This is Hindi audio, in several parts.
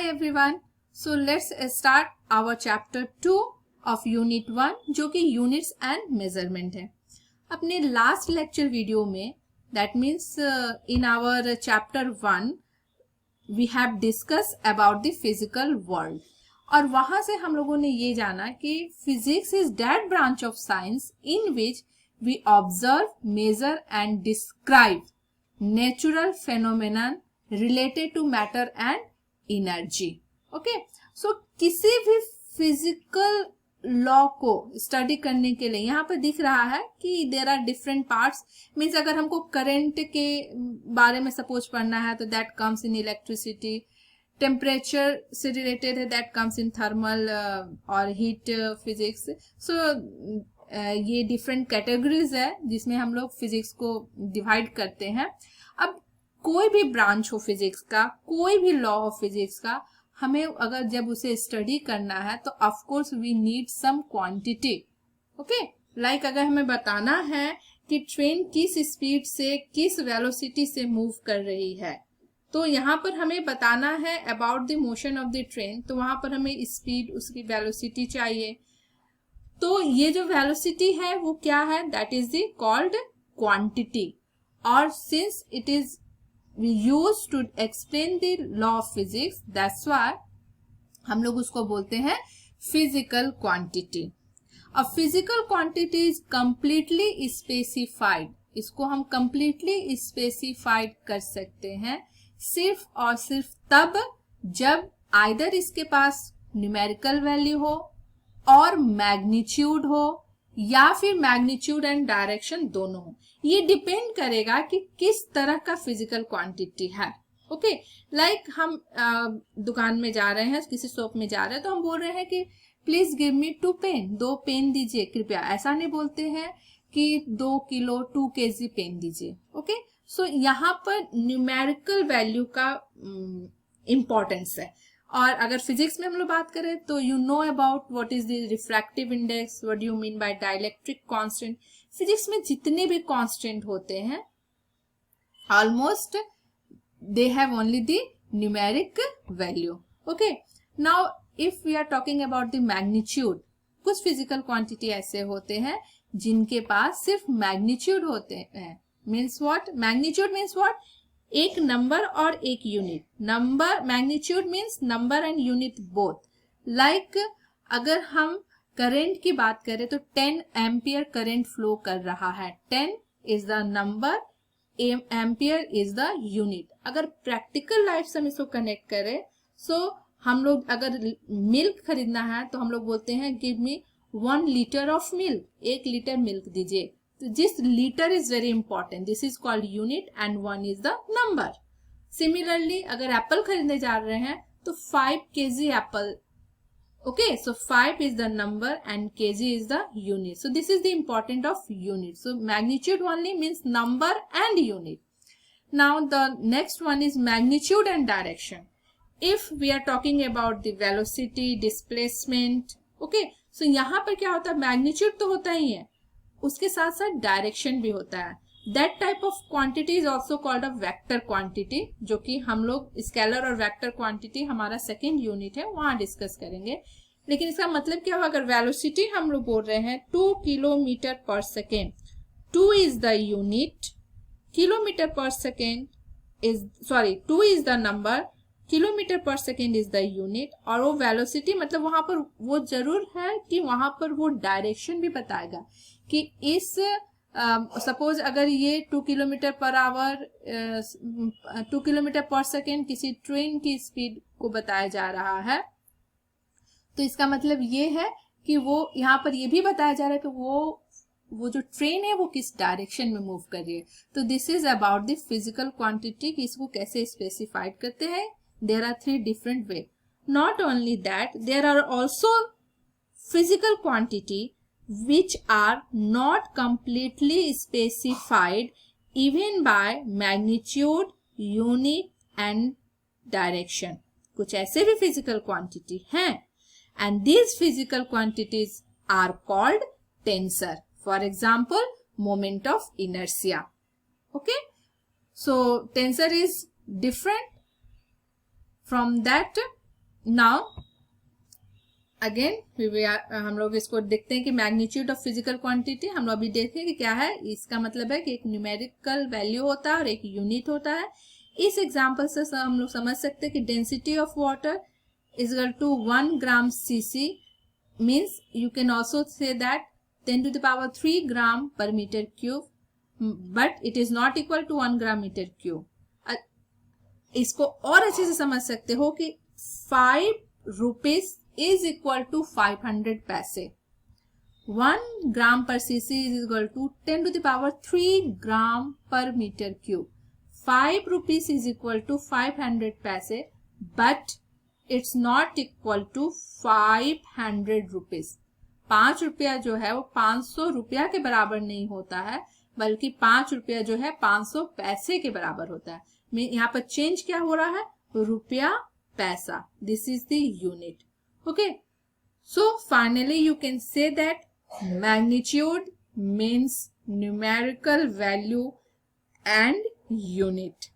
Hi everyone. So let's start our chapter 2 of unit 1 जो कि units and measurement है. अपने last lecture video में that means in our chapter 1 we have discussed about the physical world और वहां से हम लोगों ने ये जाना कि physics is that branch of science in which we observe, measure and describe natural phenomenon related to matter and energy. Okay, so किसी भी फिजिकल लॉ को स्टडी करने के लिए यहाँ पर दिख रहा है कि there are different parts. Means अगर हमको करंट के बारे में सपोज पढ़ना है तो that comes in electricity. Temperature से रिलेटेड है दैट कम्स इन थर्मल और हीट फिजिक्स. सो ये डिफरेंट कैटेगरीज है जिसमें हम लोग फिजिक्स को डिवाइड करते हैं. अब कोई भी ब्रांच हो फिजिक्स का, कोई भी लॉ हो फिजिक्स का, हमें अगर जब उसे स्टडी करना है तो of course we need some quantity. Okay, like अगर हमें बताना है कि ट्रेन किस स्पीड से किस वेलोसिटी से मूव कर रही है तो यहाँ पर हमें बताना है about the motion of the train. तो वहां पर हमें स्पीड, उसकी वेलोसिटी चाहिए. तो ये जो वेलोसिटी है वो क्या है, that is the called quantity. और since it is we used to explain the law of physics, that's why हम लोग उसको बोलते हैं physical quantity. A physical quantity is completely specified. इसको हम completely specified कर सकते हैं सिर्फ और सिर्फ तब जब either इसके पास numerical value हो और magnitude हो या फिर मैग्नीट्यूड एंड डायरेक्शन दोनों हो. ये डिपेंड करेगा कि किस तरह का फिजिकल क्वांटिटी है. ओके, लाइक हम दुकान में जा रहे हैं, किसी शॉप में जा रहे हैं तो हम बोल रहे हैं कि please give me 2 pen, 2 pen दीजिए कृपया. ऐसा नहीं बोलते हैं कि 2 किलो 2 kg पेन दीजिए. ओके, सो यहाँ पर न्यूमेरिकल वैल्यू का इम्पोर्टेंस है. और अगर फिजिक्स में हम लोग बात करें तो you know about what is the refractive index, what do you mean by dielectric constant. Physics में जितने भी कांस्टेंट होते हैं almost they have only the numeric value. Okay, now if we are talking about the magnitude, कुछ फिजिकल क्वांटिटी ऐसे होते हैं जिनके पास सिर्फ मैग्नीट्यूड होते हैं. Means what, magnitude means what, एक नंबर और एक unit. Number, magnitude means number and unit both. Like अगर हम करंट की बात करें तो 10 एम्पियर करंट फ्लो कर रहा है. 10 is the number, ampere is the unit. अगर प्रैक्टिकल लाइफ से हम इसको कनेक्ट करें सो हम लोग अगर मिल्क खरीदना है तो हम लोग बोलते हैं give me 1 litre of milk, 1 litre milk दीजिए. तो जिस litre is very important, this is called unit and 1 is the number. Similarly अगर एप्पल खरीदने जा रहे हैं तो 5 kg Apple. Okay, so 5 is the number and kg is the unit. So this is the important of unit. So magnitude only means number and unit. Now the next one is magnitude and direction. If we are talking about the velocity, displacement. Okay, so यहाँ पर क्या होता है, मैग्नीट्यूड तो होता ही है, उसके साथ साथ डायरेक्शन भी होता है. That type of quantity is also called a vector quantity, जो कि हम लोग स्केलर और वेक्टर क्वांटिटी हमारा सेकेंड यूनिट है वहां डिस्कस करेंगे. लेकिन इसका मतलब क्या हुआ, अगर वेलोसिटी हम लोग बोल रहे हैं 2 kilometre per second, 2 is the unit, kilometre per second is, sorry 2 is the number, kilometre per second is the unit. और वो वेलोसिटी मतलब वहां पर वो जरूर है कि वहां पर वो डायरेक्शन भी बताएगा कि इस सपोज अगर ये 2 kilometre per hour, 2 kilometre per second किसी ट्रेन की स्पीड को बताया जा रहा है तो इसका मतलब ये है कि वो यहाँ पर ये भी बताया जा रहा है कि वो जो ट्रेन है वो किस डायरेक्शन में मूव कर रही है. तो this is about the physical quantity कि इसको कैसे स्पेसिफाइड करते हैं. There are 3 different way. Not only that, there are also physical quantity which are not completely specified even by magnitude, unit and direction. कुछ ऐसे भी physical quantity हैं and these physical quantities are called tensor. For example, moment of inertia. Okay, so tensor is different from that now again हम लोग इसको देखते हैं कि मैग्नीट्यूड ऑफ फिजिकल क्वांटिटी हम लोग अभी देखें कि क्या है। इसका मतलब है कि एक न्यूमेरिकल वैल्यू होता है और एक यूनिट होता है। इस एग्जांपल से हम लोग समझ सकते हैं कि density of water is equal to 1 gram cc, means you can also say that 10⁻³ gram per metre cube, but it is not equal to 1 gram metre cube. इसको और अच्छे से समझ सकते हो कि 5 रुपीज is equal to 500 पैसे। 1 ग्राम पर cc is equal to 10⁻³ gram per metre cube. 5 rupees is equal to 500 पैसे, but it's not equal to 500 rupees। 5 रुपया जो है वो 500 रुपया के बराबर नहीं होता है, बल्कि 5 रुपया जो है 500 पैसे के बराबर होता है। यहाँ पर चेंज क्या हो रहा है, रुपया पैसा। This is the unit. Okay, so finally you can say that magnitude means numerical value and unit.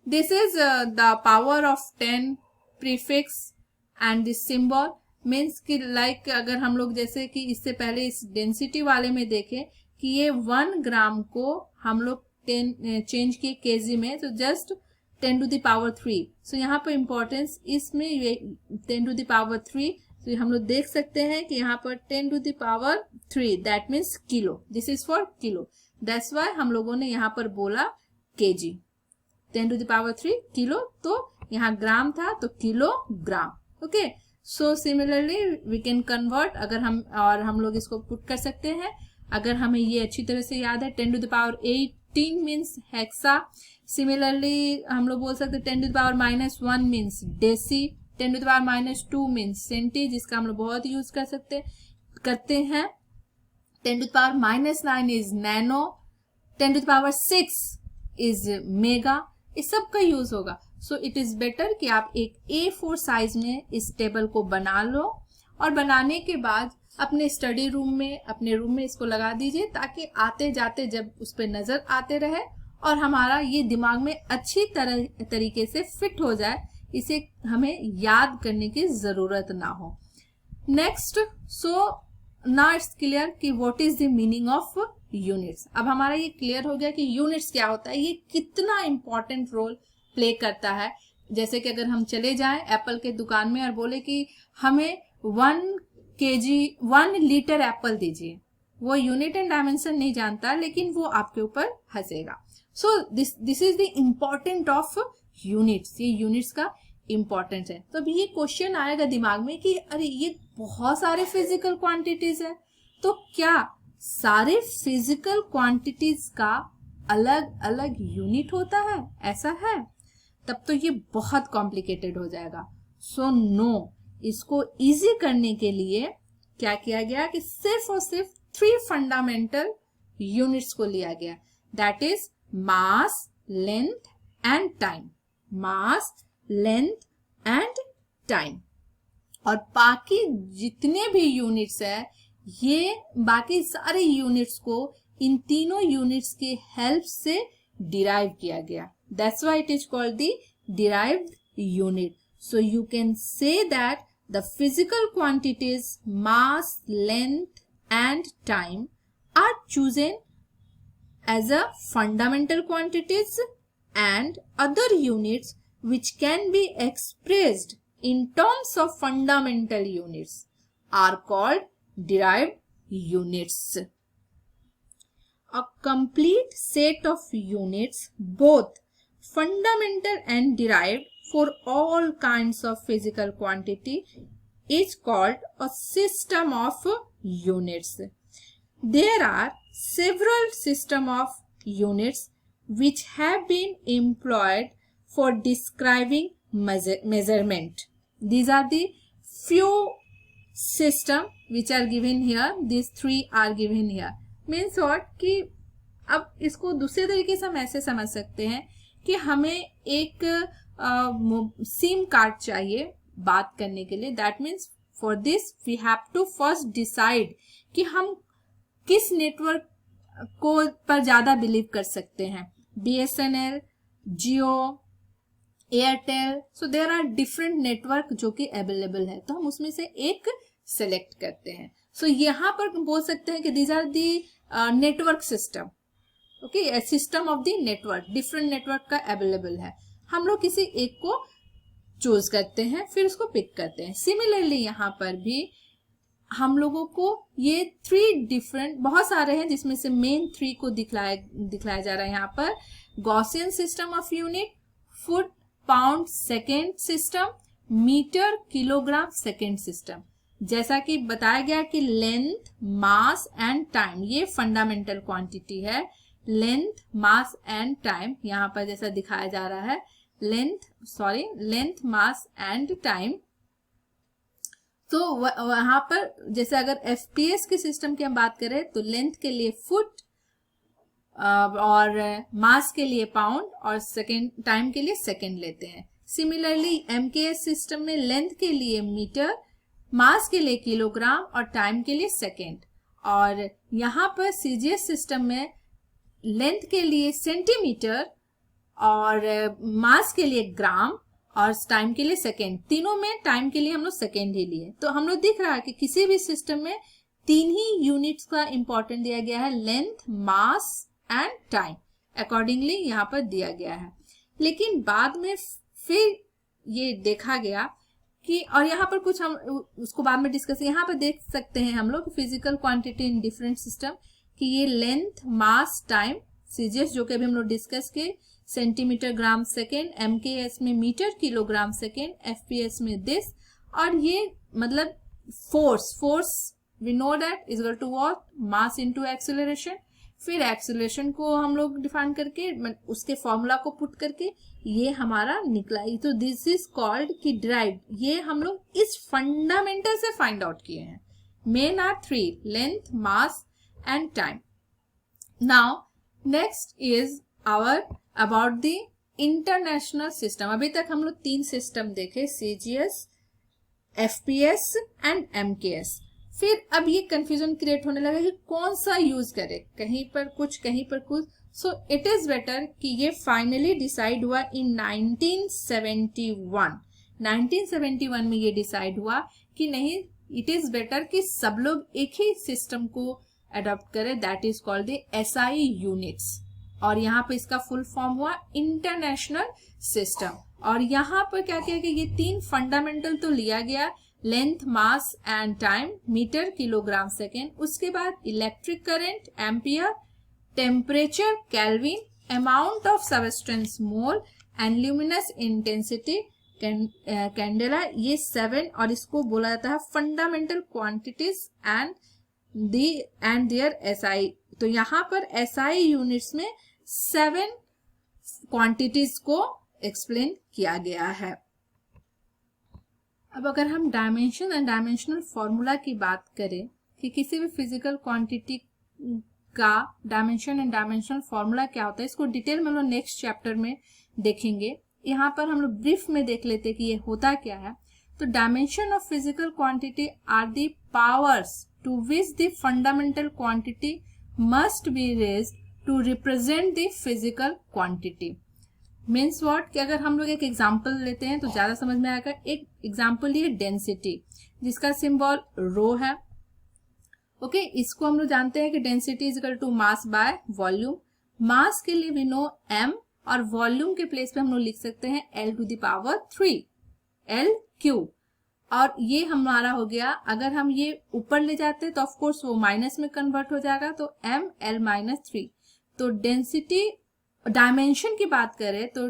This is the power of 10 prefix and this symbol means कि like अगर हम लोग जैसे कि इससे पहले इस डेंसिटी वाले में देखें कि ये 1 ग्राम को हम लोग 10 चेंज किए केजी में, तो जस्ट 10⁻³ सो यहाँ पर इंपॉर्टेंस इसमें ये 10⁻³, तो हम लोग देख सकते हैं कि यहाँ पर 10⁻³ that means kilo. This is for kilo, that's why हम लोगों ने यहाँ पर बोला केजी। 10⁻³ किलो, तो यहाँ ग्राम था तो kilogram. Okay, so similarly we can convert, अगर हम लोग इसको पुट कर सकते हैं। अगर हमें ये अच्छी तरह से याद है 10⁻18 मीन्स हेक्सा। सिमिलरली हम लोग बोल सकते हैं 10⁻−1 मीन्स डेसी, 10⁻−2 मीन्स सेंटी, जिसका हम लोग बहुत यूज करते हैं। 10⁻−9 इज नैनो, 10⁻6 इज मेगा, इस सब का यूज होगा। सो इट इज बेटर कि आप एक A4 साइज में इस टेबल को बना लो और बनाने के बाद अपने स्टडी रूम में, अपने रूम में इसको लगा दीजिए, ताकि आते जाते जब उस पर नजर आते रहे और हमारा ये दिमाग में अच्छी तरीके से फिट हो जाए, इसे हमें याद करने की जरूरत ना हो। Next, so now it's clear कि what is the meaning of units. अब हमारा ये क्लियर हो गया कि यूनिट्स क्या होता है, ये कितना इंपॉर्टेंट रोल प्ले करता है। जैसे कि अगर हम चले जाएं एप्पल के दुकान में और बोले कि हमें 1 लीटर एप्पल दीजिए, वो यूनिट एंड डायमेंशन नहीं जानता, लेकिन वो आपके ऊपर हंसेगा। So this is the important of units, ये यूनिट्स का इम्पोर्टेंस है। तो अभी ये क्वेश्चन आएगा दिमाग में कि अरे ये बहुत सारे फिजिकल क्वांटिटीज है, तो क्या सारे फिजिकल क्वांटिटीज का अलग अलग यूनिट होता है? ऐसा है? तब तो ये बहुत कॉम्प्लिकेटेड हो जाएगा। सो नो, इसको इजी करने के लिए क्या किया गया कि सिर्फ और सिर्फ 3 फंडामेंटल यूनिट्स को लिया गया, that is mass, length and time. Mass, length and time. और बाकी जितने भी यूनिट्स है, ये बाकी सारे यूनिट्स को इन तीनों यूनिट्स के हेल्प से डिराइव किया गया। That's why it is called the derived unit. So you can say that the physical quantities mass, length and time are chosen as a fundamental quantities, and other units which can be expressed in terms of fundamental units are called derived units. A complete set of units, both fundamental and derived, for all kinds of physical quantity is called a system of units. There are several system of units which have been employed for describing measurement. These are the few system which are given here. These 3 are given here. Means what कि अब इसको दूसरे तरीके से हम ऐसे समझ सकते हैं कि हमें एक सिम कार्ड चाहिए बात करने के लिए। That means for this we have to first decide कि हम किस नेटवर्क को पर ज्यादा बिलीव कर सकते हैं, BSNL, Jio, Airtel, so there are different network जो कि अवेलेबल है, तो हम उसमें से एक सेलेक्ट करते हैं। सो यहाँ पर बोल सकते हैं कि these are the network system, okay, system of the network, different network का अवेलेबल है, हम लोग किसी एक को चूज करते हैं, फिर उसको पिक करते हैं। सिमिलरली यहाँ पर भी हम लोगों को ये 3 डिफरेंट, बहुत सारे हैं जिसमें से मेन 3 को दिखलाया जा रहा है यहाँ पर। Gaussian system of unit, foot pound second system, metre kilogram second system. जैसा कि बताया गया कि लेंथ, मास एंड टाइम ये फंडामेंटल क्वांटिटी है। लेंथ, मास एंड टाइम यहाँ पर जैसा दिखाया जा रहा है, लेंथ, मास एंड टाइम। तो वहां पर जैसे अगर एफपीएस के सिस्टम की हम बात करें तो लेंथ के लिए फुट और मास के लिए पाउंड और सेकेंड टाइम के लिए सेकेंड लेते हैं। सिमिलरली एमकेएस सिस्टम में लेंथ के लिए मीटर, मास के लिए किलोग्राम और टाइम के लिए सेकेंड। और यहाँ पर सीजीएस सिस्टम में लेंथ के लिए सेंटीमीटर और मास के लिए ग्राम और टाइम के लिए सेकेंड। तीनों में टाइम के लिए हम लोग सेकेंड ही लिए। तो हम लोग दिख रहा है कि किसी भी सिस्टम में 3 ही यूनिट्स का इंपॉर्टेंट दिया गया है, length, mass and time, accordingly यहाँ पर दिया गया है। लेकिन बाद में फिर ये देखा गया कि, और यहाँ पर कुछ हम उसको बाद में डिस्कस, यहाँ पर देख सकते हैं हम लोग physical quantity in different system, कि ये लेंथ, मास, टाइम, सीजीएस जो कि अभी हम लोग डिस्कस किए, सेंटीमीटर ग्राम सेकेंड, एमकेएस में मीटर किलोग्राम सेकेंड, एफपीएस में दिस, और ये मतलब force we know that is equal to what, mass into acceleration. फिर एक्सेलरेशन को हम लोग डिफाइन करके उसके फॉर्मूला को पुट करके ये हमारा निकला। तो दिस इज कॉल्ड कि डिराइव्ड, ये हम लोग इस फंडामेंटल से फाइंड आउट किए हैं। Main are 3, length, mass and time. Now next is our about the international system. अभी तक हम लोग 3 सिस्टम देखे, सीजीएस, एफपीएस एंड एमकेएस। फिर अब ये कंफ्यूजन क्रिएट होने लगा कि कौन सा यूज करें, कहीं पर कुछ कहीं पर कुछ। सो इट इज बेटर कि ये फाइनली डिसाइड हुआ इन 1971। 1971 में ये डिसाइड हुआ कि नहीं, इट इज बेटर कि सब लोग एक ही सिस्टम को अडॉप्ट करें, that is called the SI units. और यहाँ पे इसका फुल फॉर्म हुआ इंटरनेशनल सिस्टम। और यहाँ पर क्या किया कि ये 3 फंडामेंटल तो लिया गया, length, mass and time, metre kilogram second. उसके बाद electric current ampere, temperature kelvin, amount of substance mole and luminous intensity candela, ये 7, और इसको बोला जाता है fundamental quantities and there SI. तो यहाँ पर एसआई यूनिट्स में 7 क्वांटिटीज को एक्सप्लेन किया गया है। अब अगर हम डायमेंशन एंड डायमेंशनल फॉर्मूला की बात करें कि किसी भी फिजिकल क्वांटिटी का डायमेंशन एंड डायमेंशनल फॉर्मूला क्या होता है, इसको डिटेल में हम लोग नेक्स्ट चैप्टर में देखेंगे। यहाँ पर हम लोग ब्रीफ में देख लेते हैं कि ये होता क्या है। तो dimension of physical quantity are the powers to which the fundamental quantity must be raised to represent the physical quantity. Means what, कि अगर हम लोग एक एग्जाम्पल लेते हैं तो ज्यादा समझ में आएगा। एक एग्जाम्पल लिए डेंसिटी, जिसका सिंबल रो है, ओके। इसको हम लोग जानते हैं कि density is equal to mass by volume. Mass के लिए वी नो m, और वॉल्यूम के प्लेस पे हम लोग लिख सकते हैं L to the power 3, L cube. और ये हमारा हो गया, अगर हम ये ऊपर ले जाते हैं तो ऑफ कोर्स वो माइनस में कन्वर्ट हो जाएगा, तो m L माइनस 3। तो डेंसिटी, डायमेंशन की बात करें तो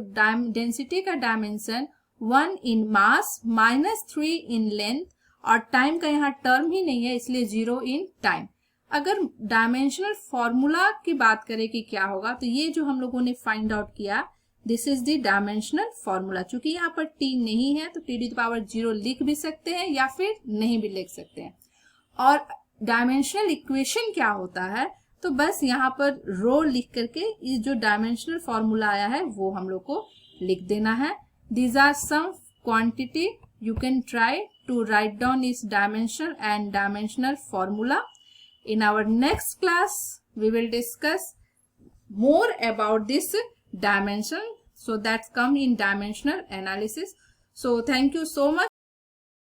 डेंसिटी का dimension 1 in mass minus 3 in length, और टाइम का यहाँ टर्म ही नहीं है इसलिए 0 इन टाइम। अगर डायमेंशनल फॉर्मूला की बात करें कि क्या होगा, तो ये जो हम लोगों ने फाइंड आउट किया, this is the dimensional formula. चूंकि यहाँ पर t नहीं है तो t टू द पावर 0 लिख भी सकते हैं या फिर नहीं भी लिख सकते हैं। और डायमेंशनल इक्वेशन क्या होता है, तो बस यहाँ पर रो लिख करके ये जो डायमेंशनल फॉर्मूला आया है वो हम लोग को लिख देना है। These are some quantity you can try to write down its dimensional and dimensional formula. In our next class, we will discuss more about this dimension. So that's come in dimensional analysis. So thank you so much.